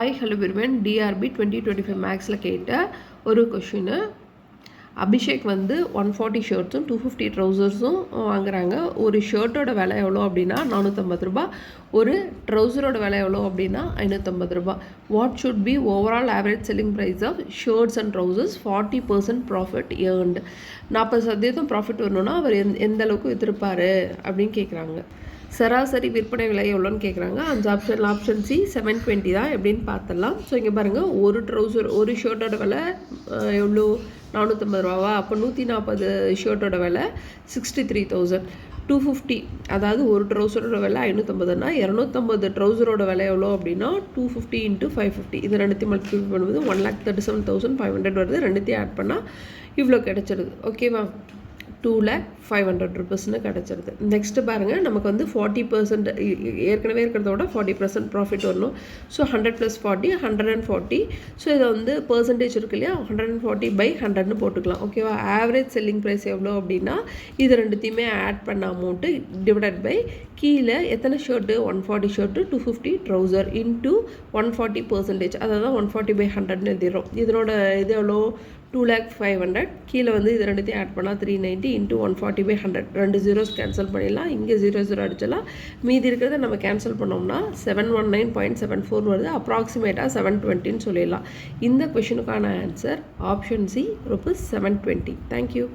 Hi hello everyone, DRB 2025 மேக்ஸில் கேட்ட ஒரு கொஷின். அபிஷேக் வந்து 140 ஷர்ட்ஸும் 250 ட்ரௌசர்ஸும் வாங்குறாங்க. ஒரு ஷர்ட்டோட விலை எவ்வளோ அப்படின்னா 450 ரூபா, ஒரு ட்ரௌசரோட விலை எவ்வளோ அப்படின்னா 550 ரூபா. What should be overall average selling price of shirts and trousers 40% profit earned. 40% profit வரணும்னா அவர் எந்த அளவுக்கு விற்றுருப்பார் அப்படின்னு கேட்குறாங்க. சராசரி விற்பனை விலை எவ்வளோன்னு கேட்குறாங்க. அந்த ஆப்ஷன் சி 720 தான். எப்படின்னு பார்த்துடலாம். ஸோ இங்கே பாருங்கள், ஒரு ஷர்ட்டோட விலை எவ்வளோ 450 ரூபாவா. அப்போ 140 ஷர்ட்டோட விலை 63,000. 250 அதாவது ஒரு ட்ரௌசரோட விலை 550னா 250 ட்ரௌசரோட விலை எவ்வளோ அப்படின்னா 250 × 550. இது ரெண்டுத்தையும் மல்டிப்ளை பண்ணும்போது 1,37,500 வருது. ரெண்டுத்தையும் ஆட் பண்ணால் இவ்வளோ கிடச்சிடுது. ஓகேவா, 2,05,000 rupeesனு கிடச்சிருது. நெக்ஸ்ட்டு பாருங்கள், நமக்கு வந்து 40% ஏற்கனவே இருக்கிறதோட 40% ப்ராஃபிட் வரணும். ஸோ 100 + 40 140. ஸோ இதை வந்து பர்சன்டேஜ் இருக்கு இல்லையா, 140/100ன்னு போட்டுக்கலாம். ஓகேவா, ஆவரேஜ் செல்லிங் ப்ரைஸ் எவ்வளோ அப்படின்னா இது ரெண்டுத்தையுமே ஆட் பண்ண அமௌண்ட்டு டிவைடட் பை கீழே எத்தனை ஷர்ட்டு 140 ஷர்ட்டு 250 ட்ரௌசர் இன்ட்டு 140%, அதாவது 140/100ன்னு எழுதிடுறோம். இதனோட இது எவ்வளோ 2,05,000. கீழே வந்து இது ரெண்டுத்தையும் ஆட் பண்ணால் 390 × 140/100. 2 ஜீரோஸ் கேன்சல் பண்ணிடலாம். இங்கே 0 அடிச்சலாம். மீதி இருக்கிறத நம்ம கேன்சல் பண்ணோம்னா 719.74 வருது. அப்ராக்சிமேட்டாக 720ன்னு சொல்லிடலாம். இந்த கொஷினுக்கான ஆன்சர் ஆப்ஷன் சி ₹720. தேங்க்யூ.